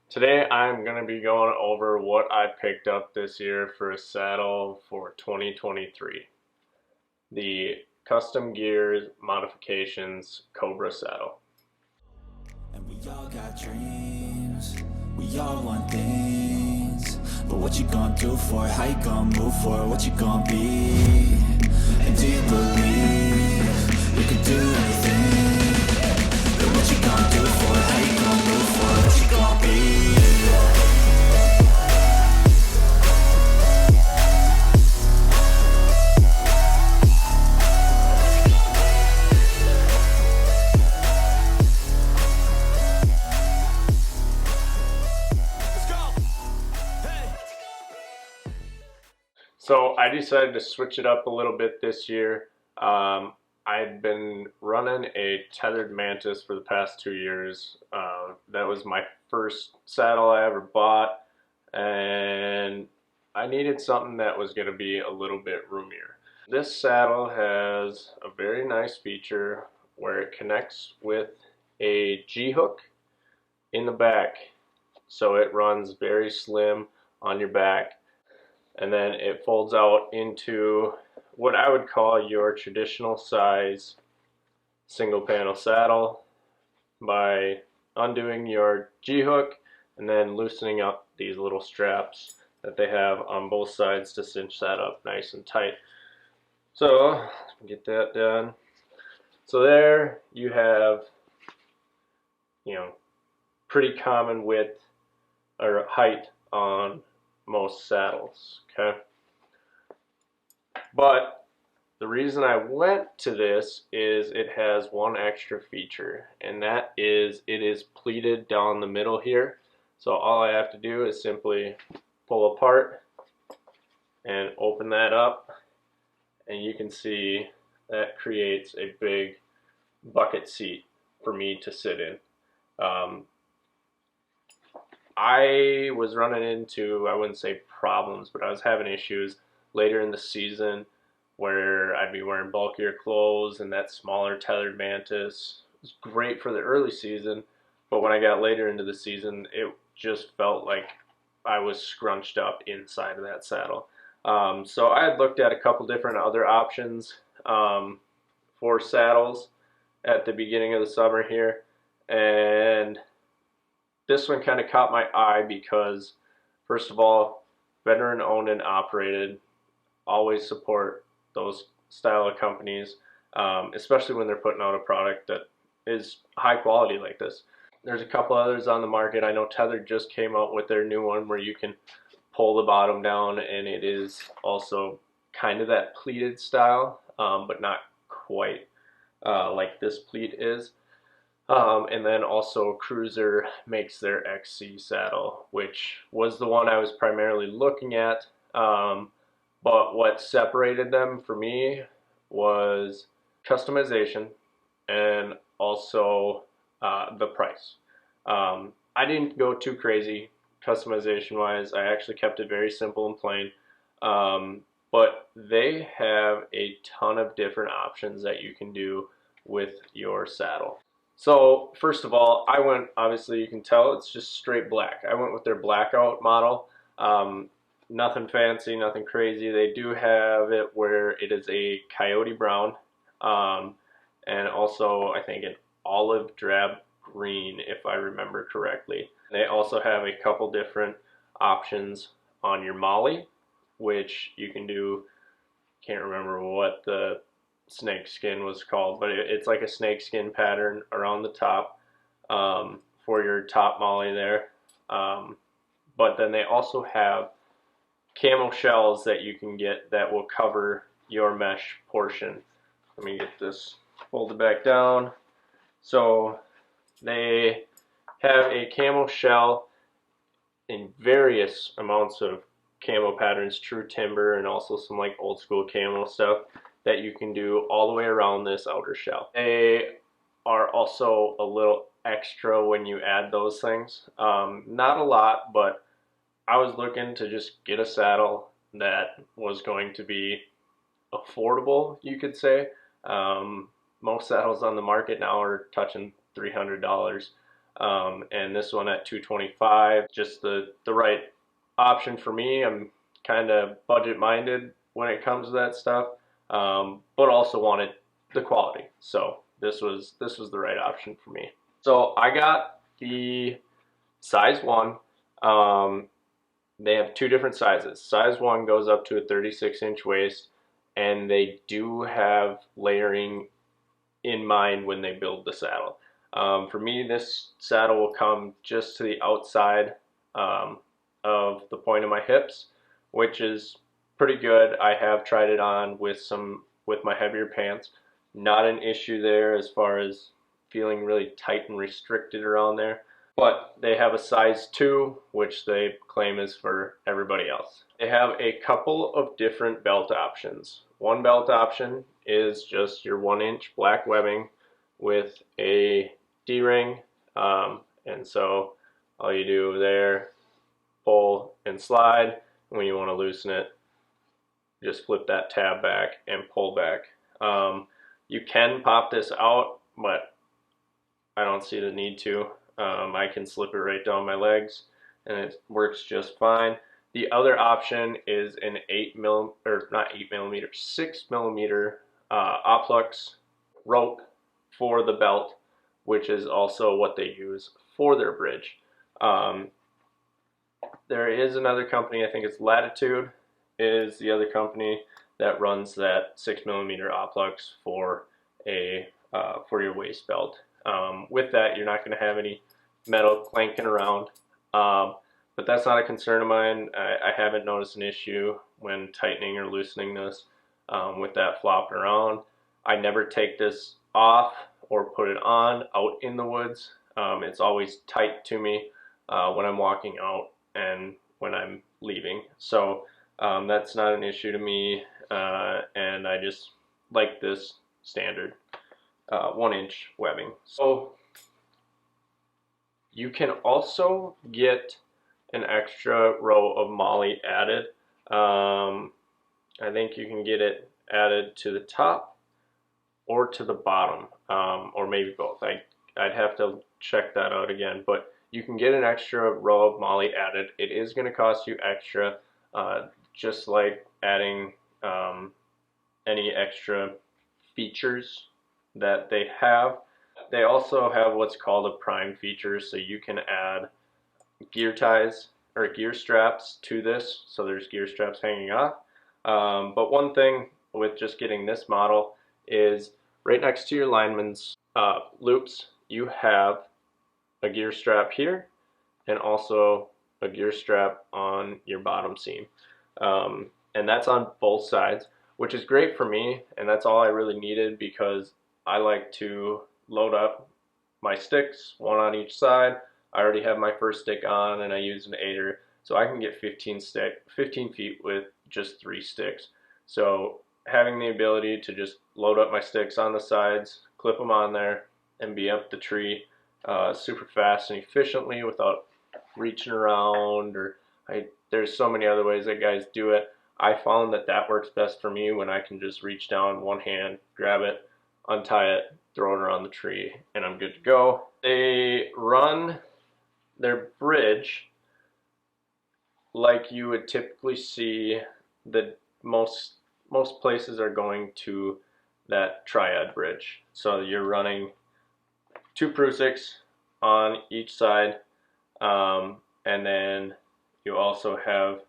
Today I'm going to be going over what I picked up this year for a saddle for 2023. The Custom Gears Modifications Cobra Saddle. And we all got dreams, we all want things. But what you gonna do for it? How you gonna move for it? What you gonna be? And do you believe you can do anything? But what you gonna do for it? How you gonna move for it? What you gonna be? So I decided to switch it up a little bit this year. I've been running a tethered Mantis for the past 2 years. That was my first saddle I ever bought, and I needed something that was going to be a little bit roomier. This saddle has a very nice feature where it connects with a G-hook in the back, so it runs very slim on your back, and then it folds out into what I would call your traditional size single panel saddle by undoing your G-hook and then loosening up these little straps that they have on both sides to cinch that up nice and tight. So get that done. So there you have, pretty common width or height on most saddles, okay? But the reason I went to this is it has one extra feature, and that is it is pleated down the middle here. So all I have to do is simply pull apart and open that up, and you can see that creates a big bucket seat for me to sit in. I was running into, I wouldn't say problems, but I was having issues later in the season where I'd be wearing bulkier clothes, and that smaller tethered Mantis was great for the early season, but when I got later into the season, it just felt like I was scrunched up inside of that saddle. So I had looked at a couple different other options for saddles at the beginning of the summer here, and this one kind of caught my eye because, first of all, veteran owned and operated. Always support those style of companies, especially when they're putting out a product that is high quality like this. There's a couple others on the market. I know Tether just came out with their new one where you can pull the bottom down, and it is also kind of that pleated style, but not quite like this pleat is. And then also Cruiser makes their XC saddle, which was the one I was primarily looking at. But what separated them for me was customization and also the price. I didn't go too crazy customization wise. I actually kept it very simple and plain. But they have a ton of different options that you can do with your saddle. So first of all, I went, obviously you can tell it's just straight black. I went with their blackout model. Nothing fancy, nothing crazy. They do have it where it is a coyote brown, and also I think an olive drab green, if I remember correctly. They also have a couple different options on your molly, which you can do, can't remember what the snake skin was called, but it's like a snake skin pattern around the top for your top molly there. But then they also have camo shells that you can get that will cover your mesh portion. Let me get this folded back down. So they have a camo shell in various amounts of camo patterns, true timber, and also some like old school camo stuff that you can do all the way around this outer shell. They are also a little extra when you add those things. Not a lot, but I was looking to just get a saddle that was going to be affordable, you could say. Most saddles on the market now are touching $300. and this one at 225, just the right option for me. I'm kind of budget minded when it comes to that stuff, but also wanted the quality. So this was the right option for me. So I got the size 1. Um, they have 2 different sizes. Size 1 goes up to a 36-inch waist, and they do have layering in mind when they build the saddle. For me, this saddle will come just to the outside of the point of my hips, which is pretty good. I have tried it on with my heavier pants. Not an issue there as far as feeling really tight and restricted around there. But they have a size 2, which they claim is for everybody else. They have a couple of different belt options. One belt option is just your 1-inch black webbing with a D-ring, and so all you do there, pull and slide. When you want to loosen it, just flip that tab back and pull back. You can pop this out, but I don't see the need to. I can slip it right down my legs and it works just fine. The other option is an 6mm Oplux rope for the belt, which is also what they use for their bridge. There is another company, I think it's Latitude, is the other company that runs that 6mm Oplux for your waist belt. With that, you're not going to have any metal clanking around, but that's not a concern of mine. I haven't noticed an issue when tightening or loosening this with that flopping around. I never take this off or put it on out in the woods. It's always tight to me when I'm walking out and when I'm leaving. So that's not an issue to me, and I just like this standard 1-inch webbing. So you can also get an extra row of MOLLE added. I think you can get it added to the top or to the bottom, or maybe both. I'd have to check that out again, but you can get an extra row of MOLLE added. It is going to cost you extra, just like adding any extra features that they have. They also have what's called a prime feature, so you can add gear ties or gear straps to this, so there's gear straps hanging off. But one thing with just getting this model is right next to your lineman's loops, you have a gear strap here and also a gear strap on your bottom seam. And that's on both sides, which is great for me, and that's all I really needed because I like to load up my sticks, one on each side. I already have my first stick on and I use an 8er, so I can get 15 feet with just 3 sticks. So having the ability to just load up my sticks on the sides, clip them on there, and be up the tree super fast and efficiently without reaching around, or there's so many other ways that guys do it. I found that works best for me when I can just reach down one hand, grab it, untie it, throw it around the tree, and I'm good to go. They run their bridge like you would typically see that most places are going to that triad bridge. So you're running 2 Prusiks on each side, and then you also have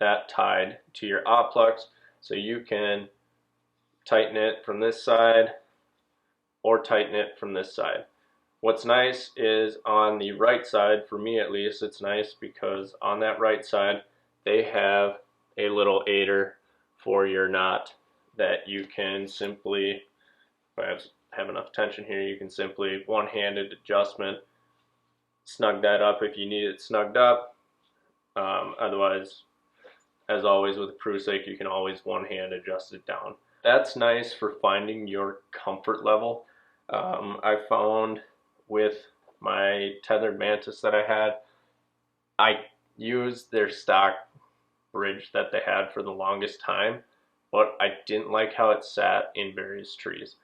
that tied to your Oplux, so you can tighten it from this side or tighten it from this side. What's nice is on the right side, for me at least, it's nice because on that right side they have a little aider for your knot that you can simply, if I have enough tension here, you can simply one-handed adjustment, snug that up if you need it snugged up. Otherwise, as always with a Prusik, you can always one-hand adjust it down. That's nice for finding your comfort level. I found with my tethered mantis that I had, I used their stock bridge that they had for the longest time, but I didn't like how it sat in various trees.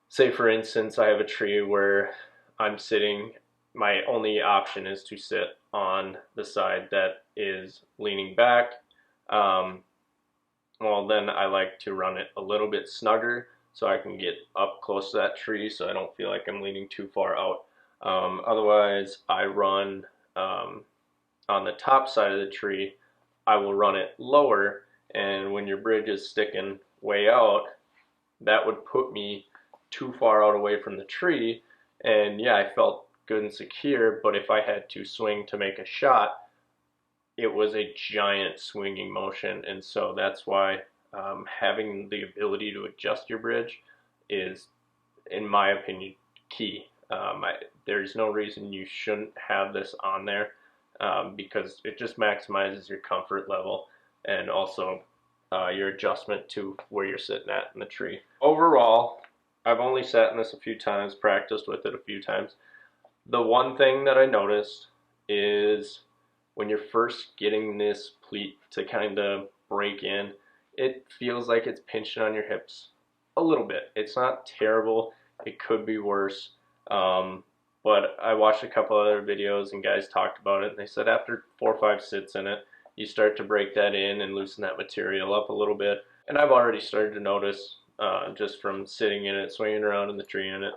Say for instance, I have a tree where I'm sitting my only option is to sit on the side that is leaning back. Um, well, then I like to run it a little bit snugger so I can get up close to that tree so I don't feel like I'm leaning too far out. Otherwise, I run on the top side of the tree. I will run it lower, and when your bridge is sticking way out, that would put me too far out away from the tree. And yeah, I felt good and secure, but if I had to swing to make a shot, it was a giant swinging motion. And so that's why having the ability to adjust your bridge is, in my opinion, key. There's no reason you shouldn't have this on there, because it just maximizes your comfort level and also your adjustment to where you're sitting at in the tree. Overall, I've only sat in this a few times, practiced with it a few times. The one thing that I noticed is when you're first getting this pleat to kind of break in, it feels like it's pinching on your hips a little bit. It's not terrible. It could be worse. But I watched a couple other videos and guys talked about it, and they said after 4 or 5 sits in it, you start to break that in and loosen that material up a little bit. And I've already started to notice, just from sitting in it, swinging around in the tree in it,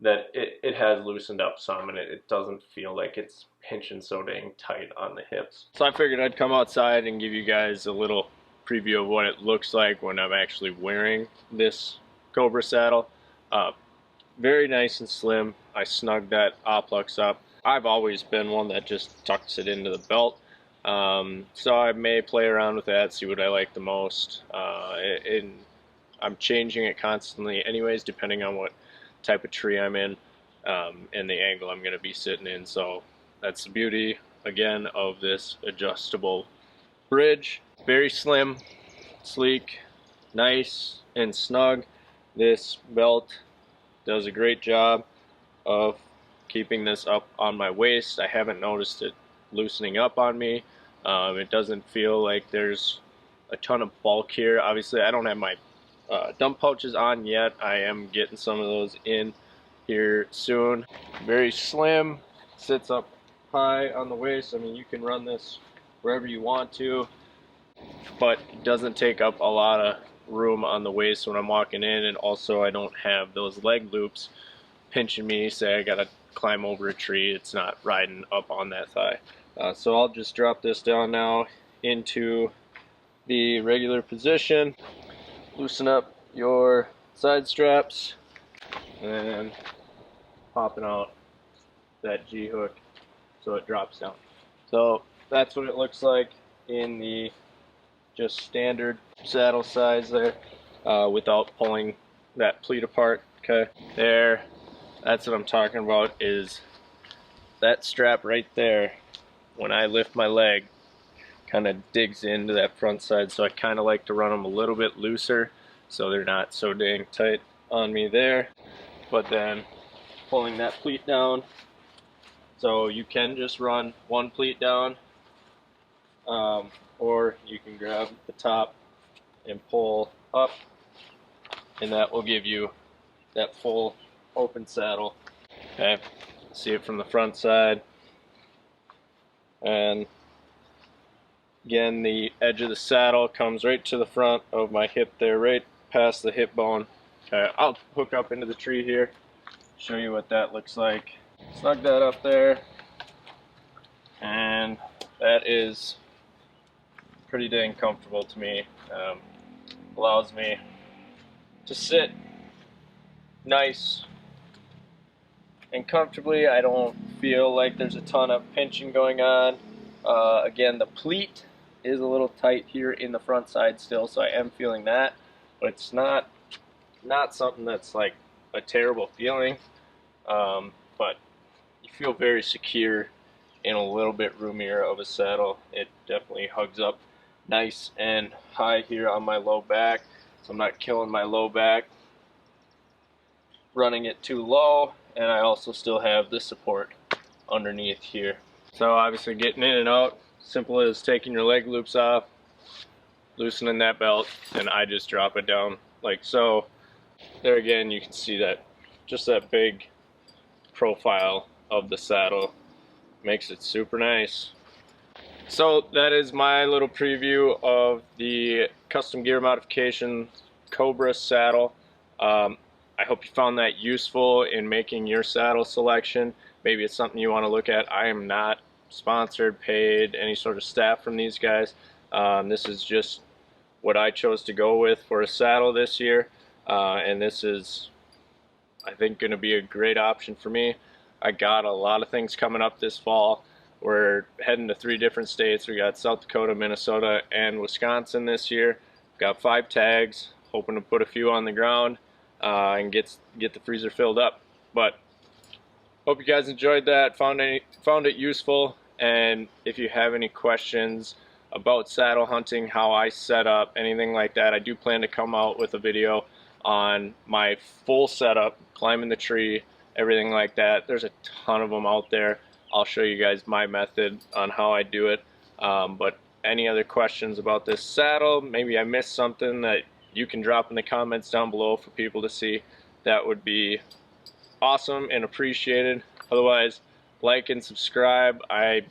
that it has loosened up some, and it doesn't feel like it's pinching so dang tight on the hips. So I figured I'd come outside and give you guys a little preview of what it looks like when I'm actually wearing this Cobra saddle. Very nice and slim. I snugged that Oplux up. I've always been one that just tucks it into the belt. So I may play around with that, see what I like the most. I'm changing it constantly anyways, depending on what type of tree I'm in, and the angle I'm going to be sitting in. So that's the beauty, again, of this adjustable bridge. Very slim, sleek, nice and snug. This belt does a great job of keeping this up on my waist. I haven't noticed it loosening up on me. It doesn't feel like there's a ton of bulk here. Obviously, I don't have my dump pouches on yet. I am getting some of those in here soon. Very slim, sits up high on the waist. I mean, you can run this wherever you want to, but it doesn't take up a lot of room on the waist when I'm walking in. And also, I don't have those leg loops pinching me, say I gotta climb over a tree. It's not riding up on that thigh. So I'll just drop this down now into the regular position, loosen up your side straps, and popping out that G-hook so it drops down. So that's what it looks like in the just standard saddle size there, without pulling that pleat apart. Okay, there, that's what I'm talking about, is that strap right there. When I lift my leg, kind of digs into that front side, so I kind of like to run them a little bit looser so they're not so dang tight on me there. But then pulling that pleat down, so you can just run one pleat down, or you can grab the top and pull up, and that will give you that full open saddle. Okay, see it from the front side. And again, the edge of the saddle comes right to the front of my hip there, right past the hip bone. Okay, I'll hook up into the tree here, show you what that looks like. Snug that up there, and that is pretty dang comfortable to me. Allows me to sit nice and comfortably. I don't feel like there's a ton of pinching going on. Again, the pleat is a little tight here in the front side still, so I am feeling that, but it's not something that's like a terrible feeling. But you feel very secure in a little bit roomier of a saddle. It definitely hugs up nice and high here on my low back, so I'm not killing my low back running it too low, and I also still have the support underneath here. So obviously getting in and out, simple as taking your leg loops off, loosening that belt, and I just drop it down like so. There again, you can see that, just that big profile of the saddle. Makes it super nice. So that is my little preview of the custom gear modification Cobra Saddle. I hope you found that useful in making your saddle selection. Maybe it's something you want to look at. I am not sponsored, paid, any sort of staff from these guys. This is just what I chose to go with for a saddle this year, and this is, I think, going to be a great option for me. I got a lot of things coming up this fall. We're heading to 3 different states. We got South Dakota, Minnesota, and Wisconsin this year. Got 5 tags, hoping to put a few on the ground and get the freezer filled up. But hope you guys enjoyed that, found it useful, and if you have any questions about saddle hunting, how I set up, anything like that, I do plan to come out with a video on my full setup, climbing the tree, everything like that. There's a ton of them out there. I'll show you guys my method on how I do it. But any other questions about this saddle, maybe I missed something that you can drop in the comments down below for people to see. That would be awesome and appreciated. Otherwise, like and subscribe. I'm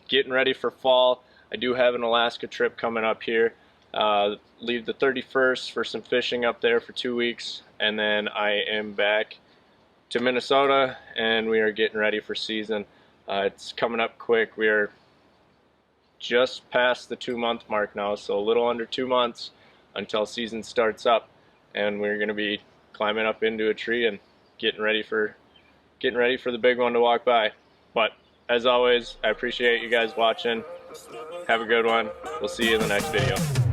getting ready for fall. I do have an Alaska trip coming up here. Leave the 31st for some fishing up there for 2 weeks, and then I am back to Minnesota, and we are getting ready for season. It's coming up quick. We are just past the 2-month mark now, so a little under 2 months until season starts up, and we're going to be climbing up into a tree and getting ready for the big one to walk by. But as always, I appreciate you guys watching. Have a good one. We'll see you in the next video.